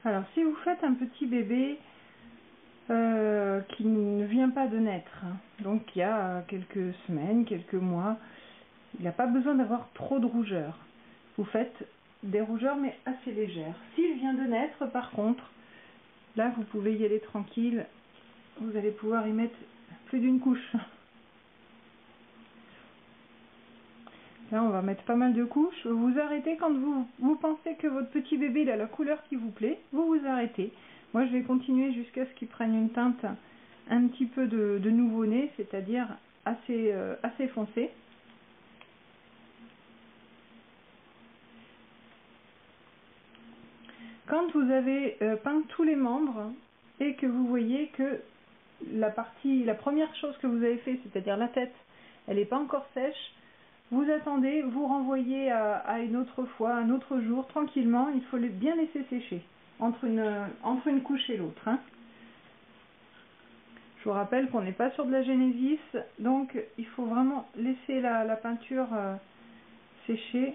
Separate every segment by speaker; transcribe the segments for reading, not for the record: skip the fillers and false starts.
Speaker 1: Alors, si vous faites un petit bébé qui ne vient pas de naître, hein, donc il y a quelques semaines, quelques mois, il n'a pas besoin d'avoir trop de rougeur. Vous faites des rougeurs mais assez légères. S'il vient de naître, par contre, là vous pouvez y aller tranquille. Vous allez pouvoir y mettre plus d'une couche. Là, on va mettre pas mal de couches. Vous arrêtez quand vous pensez que votre petit bébé il a la couleur qui vous plaît. Vous vous arrêtez. Moi, je vais continuer jusqu'à ce qu'il prenne une teinte un petit peu de nouveau-né, c'est-à-dire assez foncée. Quand vous avez peint tous les membres et que vous voyez que la première chose que vous avez fait, c'est-à-dire la tête, elle n'est pas encore sèche, vous attendez, vous renvoyez à une autre fois, un autre jour, tranquillement. Il faut bien laisser sécher entre une couche et l'autre. Hein. Je vous rappelle qu'on n'est pas sur de la Genesis, donc il faut vraiment laisser la peinture sécher,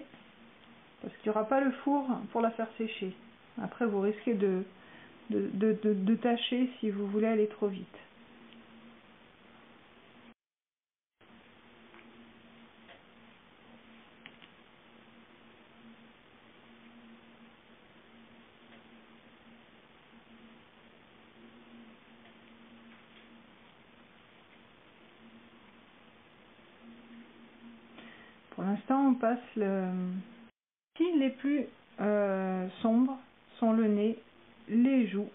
Speaker 1: parce qu'il n'y aura pas le four pour la faire sécher. Après, vous risquez de tâcher si vous voulez aller trop vite. Pour l'instant, on passe les plus sombres sont le nez, les joues,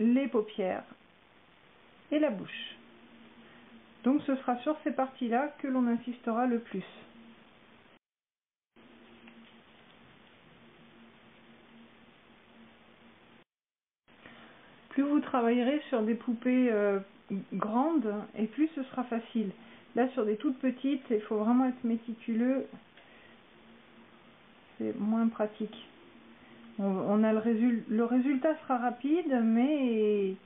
Speaker 1: les paupières et la bouche. Donc ce sera sur ces parties-là que l'on insistera le plus. Plus vous travaillerez sur des poupées grandes, et plus ce sera facile. Là, sur des toutes petites, il faut vraiment être méticuleux. C'est moins pratique. On a le résultat sera rapide, mais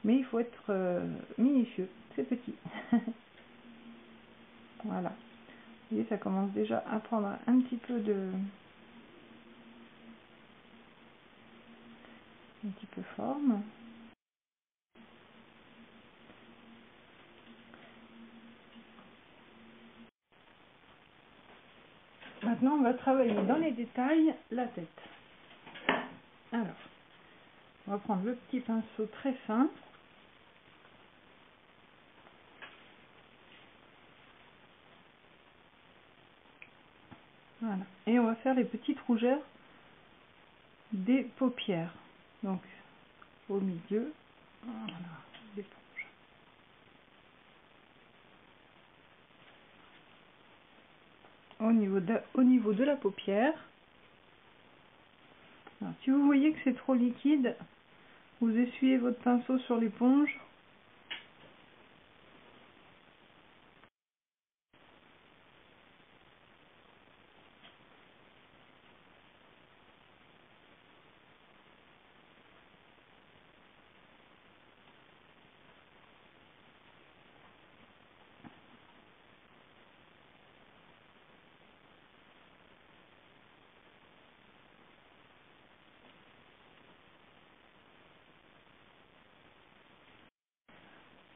Speaker 1: il faut être minutieux. C'est petit. Voilà. Vous voyez, ça commence déjà à prendre un petit peu forme. Maintenant, on va travailler dans les détails la tête. Alors, on va prendre le petit pinceau très fin. Voilà. Et on va faire les petites rougeurs des paupières. Donc, au milieu, voilà, l'éponge. Au niveau de la paupière. Alors, si vous voyez que c'est trop liquide, vous essuyez votre pinceau sur l'éponge.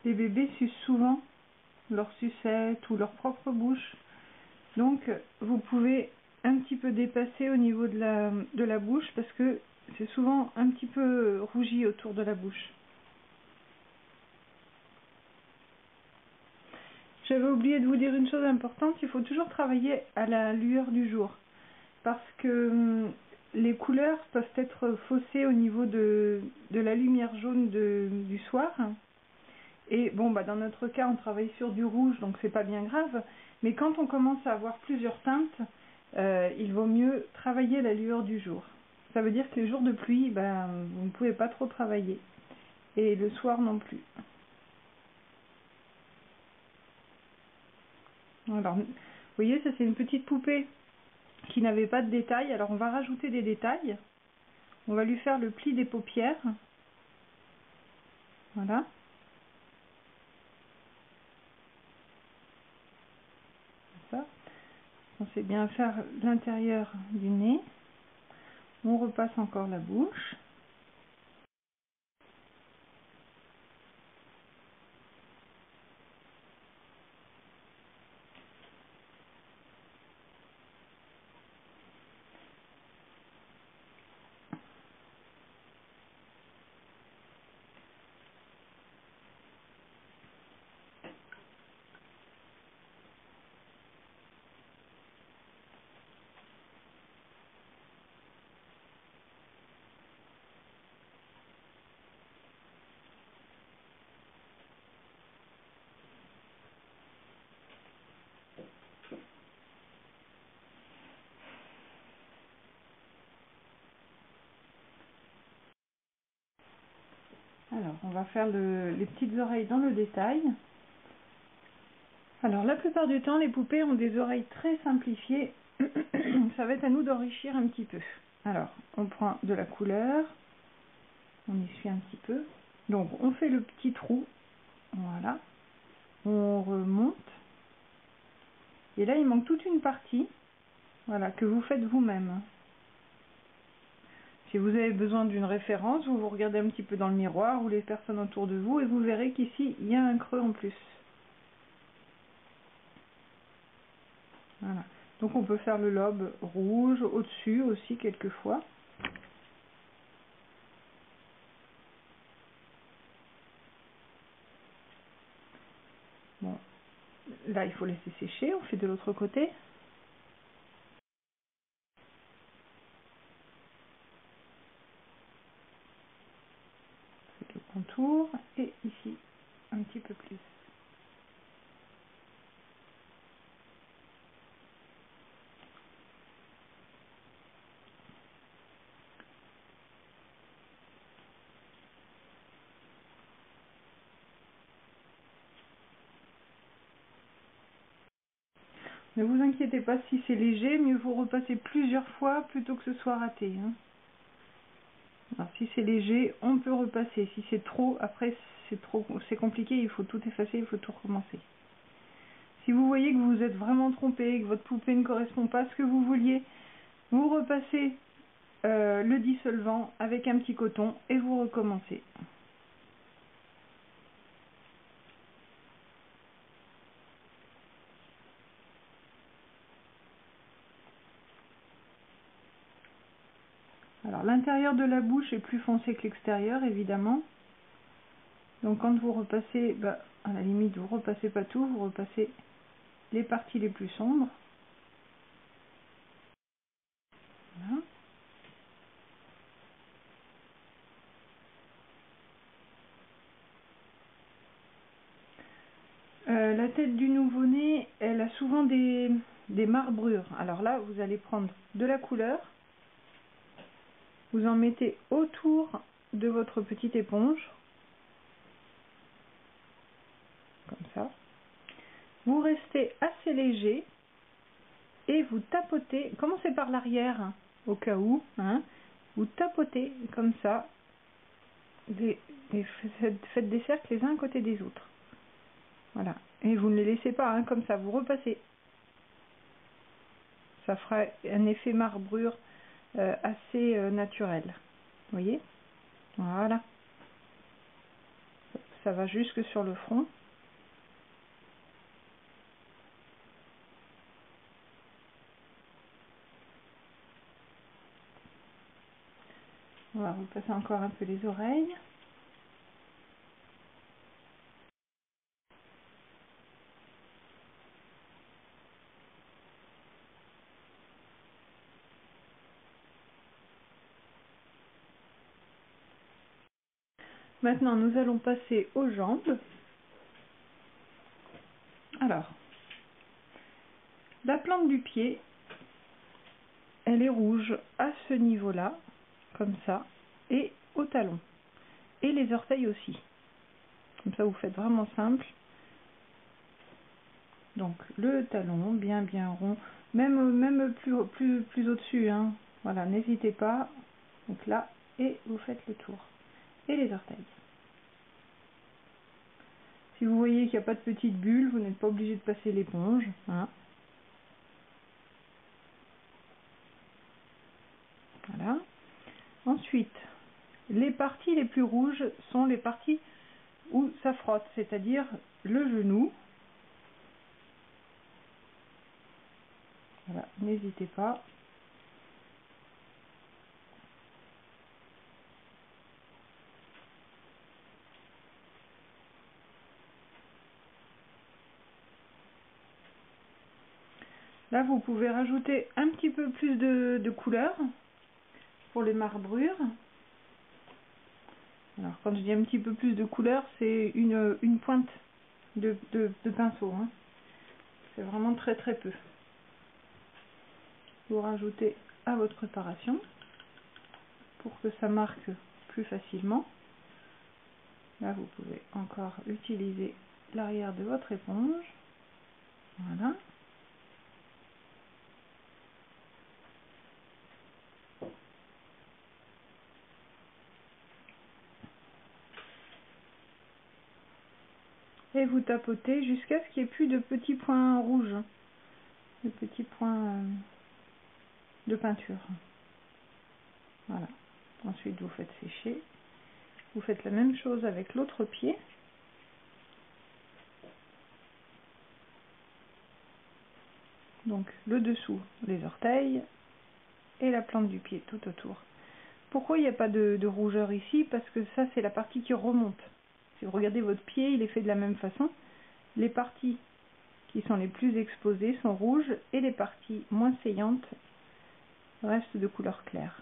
Speaker 1: Les bébés sucent souvent leur sucette ou leur propre bouche. Donc, vous pouvez un petit peu dépasser au niveau de la bouche parce que c'est souvent un petit peu rougi autour de la bouche. J'avais oublié de vous dire une chose importante, il faut toujours travailler à la lueur du jour. Parce que les couleurs peuvent être faussées au niveau de la lumière jaune du soir. Et bon, dans notre cas, on travaille sur du rouge, donc c'est pas bien grave. Mais quand on commence à avoir plusieurs teintes, il vaut mieux travailler la lueur du jour. Ça veut dire que les jours de pluie, vous ne pouvez pas trop travailler. Et le soir non plus. Alors, vous voyez, ça c'est une petite poupée qui n'avait pas de détails. Alors on va rajouter des détails. On va lui faire le pli des paupières. Voilà. Ça. On sait bien faire l'intérieur du nez. On repasse encore la bouche. Alors, on va faire les petites oreilles dans le détail. Alors, la plupart du temps, les poupées ont des oreilles très simplifiées. Ça va être à nous d'enrichir un petit peu. Alors, on prend de la couleur. On essuie un petit peu. Donc, on fait le petit trou. Voilà. On remonte. Et là, il manque toute une partie. Voilà, que vous faites vous-même. Si vous avez besoin d'une référence, vous regardez un petit peu dans le miroir ou les personnes autour de vous et vous verrez qu'ici, il y a un creux en plus. Voilà. Donc on peut faire le lobe rouge au-dessus aussi quelquefois. Bon, là il faut laisser sécher, on fait de l'autre côté. Le contour et ici un petit peu plus. Ne vous inquiétez pas si c'est léger, mieux vous repasser plusieurs fois plutôt que ce soit raté. Hein. Alors si c'est léger, on peut repasser. Si c'est trop, après c'est compliqué, il faut tout effacer, il faut tout recommencer. Si vous voyez que vous vous êtes vraiment trompé, que votre poupée ne correspond pas à ce que vous vouliez, vous repassez le dissolvant avec un petit coton et vous recommencez. Alors l'intérieur de la bouche est plus foncé que l'extérieur évidemment. Donc quand vous repassez, à la limite vous repassez pas tout, vous repassez les parties les plus sombres. Voilà. La tête du nouveau-né, elle a souvent des marbrures. Alors là, vous allez prendre de la couleur, vous en mettez autour de votre petite éponge, comme ça. Vous restez assez léger et vous tapotez, commencez par l'arrière, hein, au cas où, hein, vous tapotez comme ça, faites des cercles les uns à côté des autres. Voilà, et vous ne les laissez pas hein, comme ça, vous repassez. Ça fera un effet marbrure assez naturel. Vous voyez? Voilà. Ça va jusque sur le front. On va repasser encore un peu les oreilles. Maintenant, nous allons passer aux jambes. Alors, la plante du pied, elle est rouge à ce niveau-là, comme ça, et au talon. Et les orteils aussi. Comme ça, vous faites vraiment simple. Donc, le talon, bien rond, même plus au-dessus. Hein. Voilà, n'hésitez pas. Donc là, et vous faites le tour. Et les orteils. Si vous voyez qu'il n'y a pas de petite bulle, vous n'êtes pas obligé de passer l'éponge. Hein. Voilà. Ensuite, les parties les plus rouges sont les parties où ça frotte, c'est-à-dire le genou. Voilà, n'hésitez pas. Là, vous pouvez rajouter un petit peu plus de couleur pour les marbrures. Alors, quand je dis un petit peu plus de couleur, c'est une pointe de pinceau. Hein. C'est vraiment très peu. Vous rajoutez à votre préparation pour que ça marque plus facilement. Là, vous pouvez encore utiliser l'arrière de votre éponge. Voilà. Et vous tapotez jusqu'à ce qu'il n'y ait plus de petits points rouges, de petits points de peinture. Voilà. Ensuite, vous faites sécher. Vous faites la même chose avec l'autre pied. Donc le dessous des orteils et la plante du pied tout autour. Pourquoi il n'y a pas de rougeur ici? Parce que ça, c'est la partie qui remonte. Si vous regardez votre pied, il est fait de la même façon. Les parties qui sont les plus exposées sont rouges et les parties moins saillantes restent de couleur claire.